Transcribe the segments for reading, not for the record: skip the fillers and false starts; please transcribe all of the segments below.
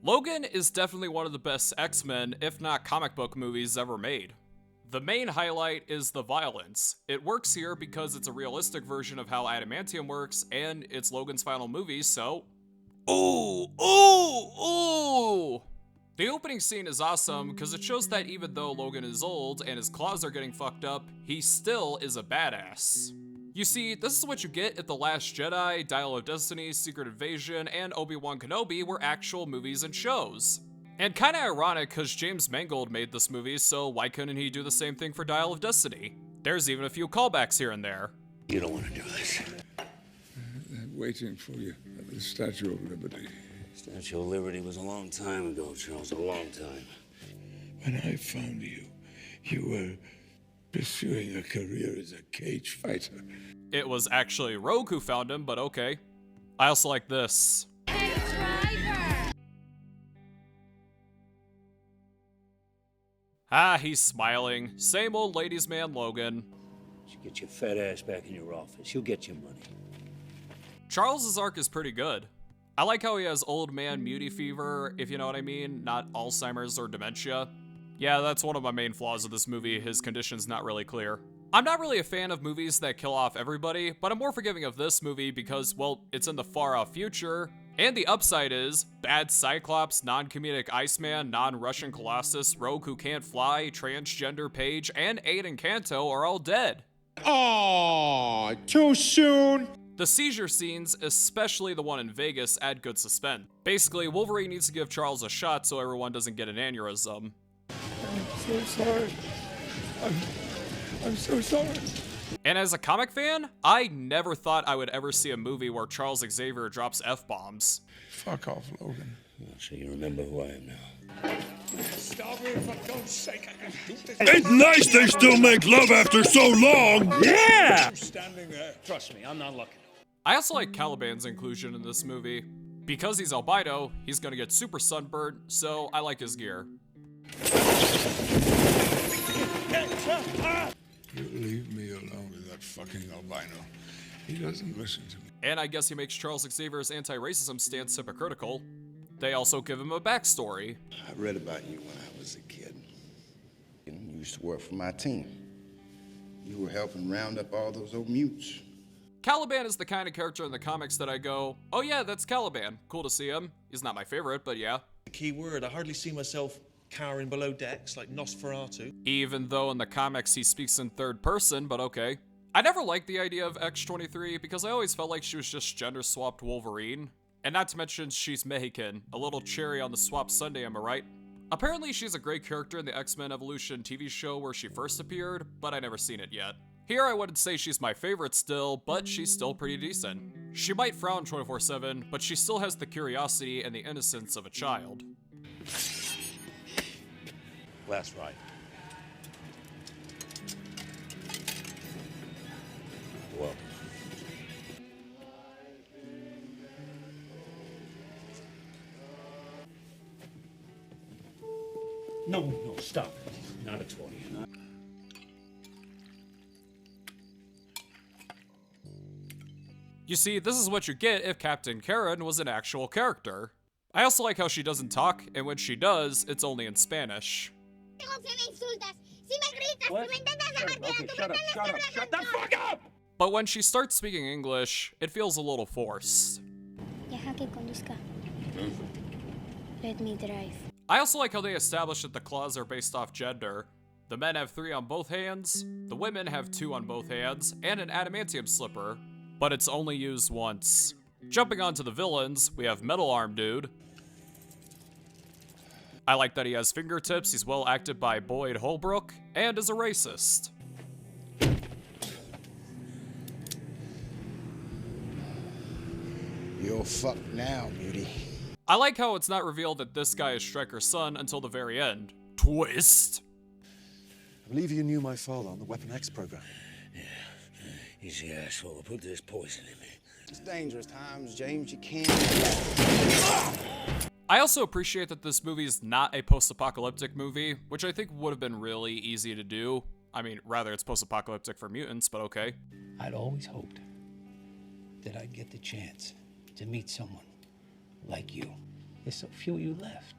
Logan is definitely one of the best X-Men, if not comic book movies ever made. The main highlight is the violence. It works here because it's a realistic version of how adamantium works, and it's Logan's final movie, so... Ooh! Ooh! Ooh! The opening scene is awesome because it shows that even though Logan is old and his claws are getting fucked up, he still is a badass. You see, this is what you get if The Last Jedi, Dial of Destiny, Secret Invasion, and Obi-Wan Kenobi were actual movies and shows. And kinda ironic because James Mangold made this movie, so why couldn't he do the same thing for Dial of Destiny? There's even a few callbacks here and there. You don't want to do this. I'm waiting for you at the Statue of Liberty. Statue of Liberty was a long time ago, Charles, a long time. When I found you, you were pursuing a career as a cage fighter. It was actually Rogue who found him, but okay. I also like this. Hey, driver! Ah, he's smiling. Same old ladies' man Logan. You get your fat ass back in your office. You'll get your money. Charles's arc is pretty good. I like how he has old man muty fever, if you know what I mean, not Alzheimer's or dementia. Yeah, that's one of my main flaws of this movie, his condition's not really clear. I'm not really a fan of movies that kill off everybody, but I'm more forgiving of this movie because, well, it's in the far-off future, and the upside is, bad Cyclops, non-comedic Iceman, non-Russian Colossus, Rogue who can't fly, transgender Paige, and Aiden Canto are all dead. Aww, too soon. The seizure scenes, especially the one in Vegas, add good suspense. Basically, Wolverine needs to give Charles a shot so everyone doesn't get an aneurysm. I'm so sorry. I'm so sorry. And as a comic fan, I never thought I would ever see a movie where Charles Xavier drops F-bombs. Fuck off, Logan. So you remember who I am now. Stop it, for God's sake. I can do this. It's nice they still make love after so long. Yeah! Standing there. Trust me, I'm not looking. I also like Caliban's inclusion in this movie. Because he's albino, he's gonna get super sunburned, so I like his gear. You leave me alone with that fucking albino. He doesn't listen to me. And I guess he makes Charles Xavier's anti-racism stance hypocritical. They also give him a backstory. I read about you when I was a kid. You used to work for my team. You were helping round up all those old mutes. Caliban is the kind of character in the comics that I go, oh yeah, that's Caliban. Cool to see him. He's not my favorite, but yeah. The key word, I hardly see myself cowering below decks like Nosferatu. Even though in the comics he speaks in third person, but okay. I never liked the idea of X-23 because I always felt like she was just gender-swapped Wolverine. And not to mention she's Mexican, a little cherry on the swap sundae, am I right? Apparently she's a great character in the X-Men Evolution TV show where she first appeared, but I never seen it yet. Here I wouldn't say she's my favorite still, but she's still pretty decent. She might frown 24/7, but she still has the curiosity and the innocence of a child. Last ride. Welcome. No, stop. Not a toy. You see, this is what you get if Captain Karen was an actual character. I also like how she doesn't talk, and when she does, it's only in Spanish. What? Okay, shut up. Shut the fuck up! But when she starts speaking English, it feels a little forced. Deja que conduzca. Let me drive. I also like how they establish that the claws are based off gender. The men have 3 on both hands, the women have 2 on both hands, and an adamantium slipper, but it's only used once. Jumping on to the villains, we have Metal Arm Dude. I like that he has fingertips, he's well acted by Boyd Holbrook, and is a racist. You're fucked now, beauty. I like how it's not revealed that this guy is Stryker's son until the very end. Twist! I believe you knew my father on the Weapon X program. Yeah, he's the asshole who put this poison in me. It's dangerous times, James. You can't. I also appreciate that this movie is not a post-apocalyptic movie, which I think would have been really easy to do. I mean, rather it's post-apocalyptic for mutants, but okay. I'd always hoped that I'd get the chance to meet someone like you. There's so few of you left.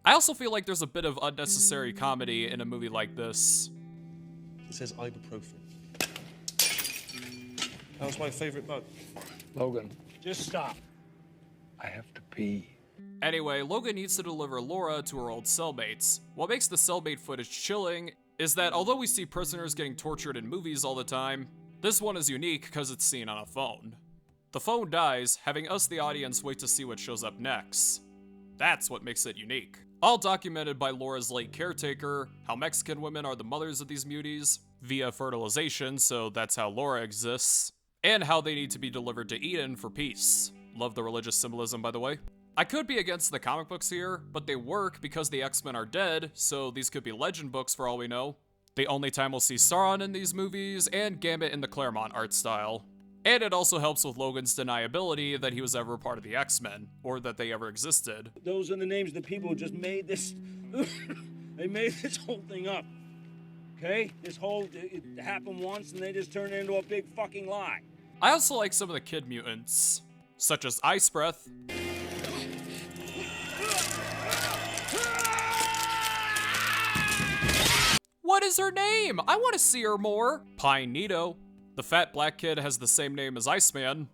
I also feel like there's a bit of unnecessary comedy in a movie like this. It says ibuprofen. That was my favorite mug. Logan, just stop. I have to pee. Anyway, Logan needs to deliver Laura to her old cellmates. What makes the cellmate footage chilling is that although we see prisoners getting tortured in movies all the time, this one is unique because it's seen on a phone. The phone dies, having us, the audience, wait to see what shows up next. That's what makes it unique. All documented by Laura's late caretaker, how Mexican women are the mothers of these muties, via fertilization, so that's how Laura exists, and how they need to be delivered to Eden for peace. Love the religious symbolism, by the way. I could be against the comic books here, but they work because the X-Men are dead, so these could be legend books for all we know. The only time we'll see Sauron in these movies, and Gambit in the Claremont art style. And it also helps with Logan's deniability that he was ever part of the X-Men, or that they ever existed. Those are the names of the people who just made this. They made this whole thing up. Okay? It happened once and they just turned it into a big fucking lie. I also like some of the kid mutants, such as Ice Breath, what is her name? I want to see her more. Pine Nito. The fat black kid has the same name as Iceman,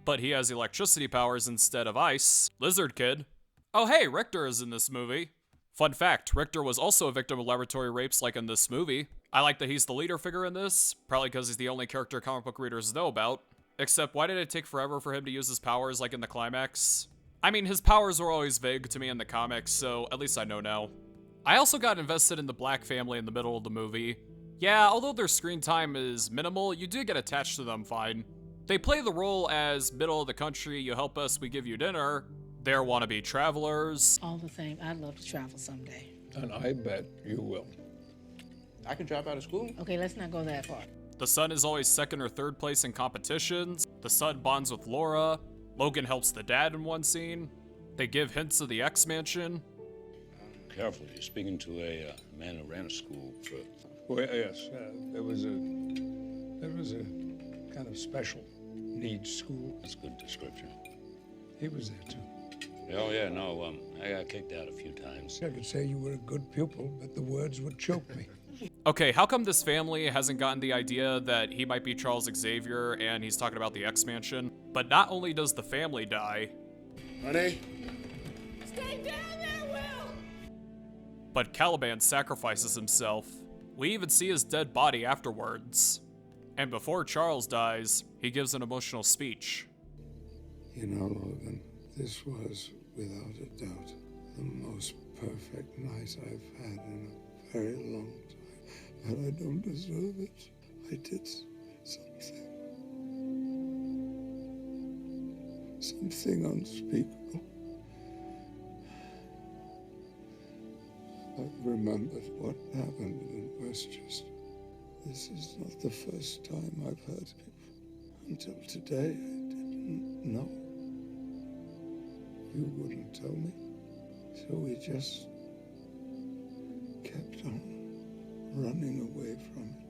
but he has electricity powers instead of ice. Lizard Kid. Oh hey, Richter is in this movie. Fun fact, Richter was also a victim of laboratory rapes like in this movie. I like that he's the leader figure in this, probably because he's the only character comic book readers know about. Except why did it take forever for him to use his powers like in the climax? I mean, his powers were always vague to me in the comics, so at least I know now. I also got invested in the black family in the middle of the movie. Yeah, although their screen time is minimal, you do get attached to them fine. They play the role as middle of the country, you help us, we give you dinner. They're wannabe travelers. All the same, I'd love to travel someday. And I bet you will. I can drop out of school. Okay, let's not go that far. The son is always second or third place in competitions. The son bonds with Laura. Logan helps the dad in one scene. They give hints of the X-Mansion. Careful, you're speaking to a man who ran a school for... Well, yes, there was a kind of special needs school. That's a good description. He was there too. Oh, yeah, no, I got kicked out a few times. I could say you were a good pupil, but the words would choke me. Okay, how come this family hasn't gotten the idea that he might be Charles Xavier and he's talking about the X-Mansion? But not only does the family die... Honey? Stay down there, Will! But Caliban sacrifices himself. We even see his dead body afterwards. And before Charles dies, he gives an emotional speech. You know, Logan, this was, without a doubt, the most perfect night I've had in a very long time. But I don't deserve it. I did something unspeakable. I've remembered what happened in Westchester. This is not the first time I've heard people. Until today, I didn't know. You wouldn't tell me. So we just kept on running away from it.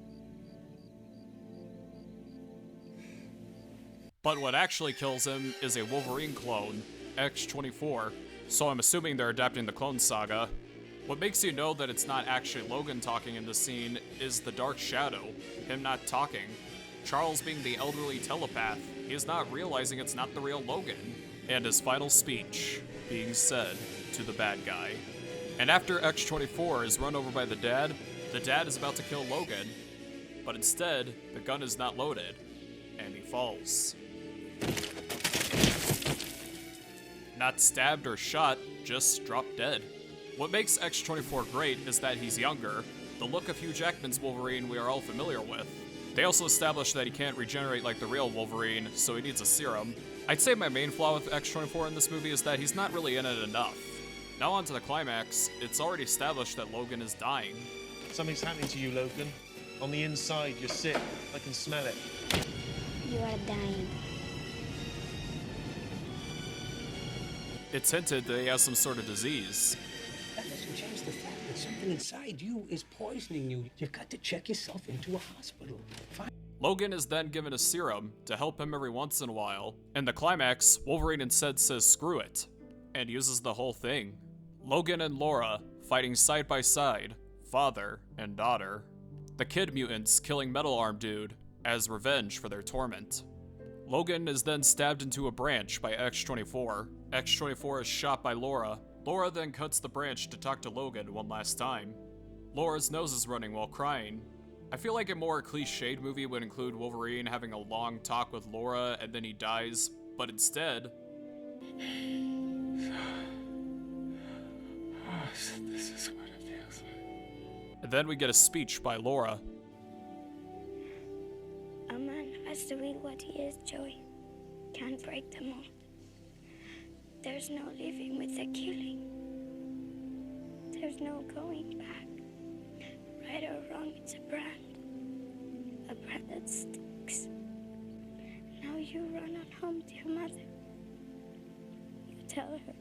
But what actually kills him is a Wolverine clone, X-24, so I'm assuming they're adapting the Clone Saga. What makes you know that it's not actually Logan talking in this scene is the Dark Shadow, him not talking. Charles being the elderly telepath, he is not realizing it's not the real Logan. And his final speech being said to the bad guy. And after X-24 is run over by the dad is about to kill Logan, but instead, the gun is not loaded, and he falls. Not stabbed or shot, just dropped dead. What makes X-24 great is that he's younger, the look of Hugh Jackman's Wolverine we are all familiar with. They also establish that he can't regenerate like the real Wolverine, so he needs a serum. I'd say my main flaw with X-24 in this movie is that he's not really in it enough. Now on to the climax, it's already established that Logan is dying. Something's happening to you, Logan. On the inside, you're sick. I can smell it. You are dying. It's hinted that he has some sort of disease. That doesn't change the fact that something inside you is poisoning you. You've got to check yourself into a hospital. Fine. Logan is then given a serum to help him every once in a while. In the climax, Wolverine instead says screw it, and uses the whole thing. Logan and Laura fighting side by side, father and daughter. The kid mutants killing Metal Arm Dude as revenge for their torment. Logan is then stabbed into a branch by X-24. X-24 is shot by Laura. Laura then cuts the branch to talk to Logan one last time. Laura's nose is running while crying. I feel like a more cliched movie would include Wolverine having a long talk with Laura and then he dies, but instead... This is what it feels like. And then we get a speech by Laura. A man has to be what he is, Joey. Can't break the mold. There's no living with the killing. There's no going back. Right or wrong, it's a brand. A brand that sticks. Now you run on home to your mother. You tell her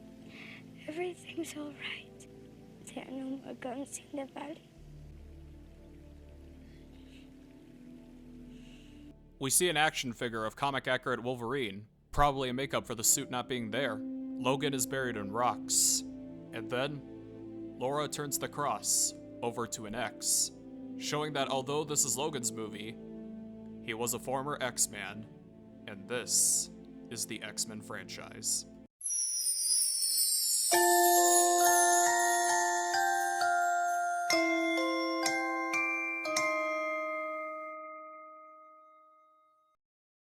everything's all right. There are no more guns in the valley. We see an action figure of comic-accurate Wolverine, probably a makeup for the suit not being there. Logan is buried in rocks. And then, Laura turns the cross over to an X, showing that although this is Logan's movie, he was a former X-Man, and this is the X-Men franchise.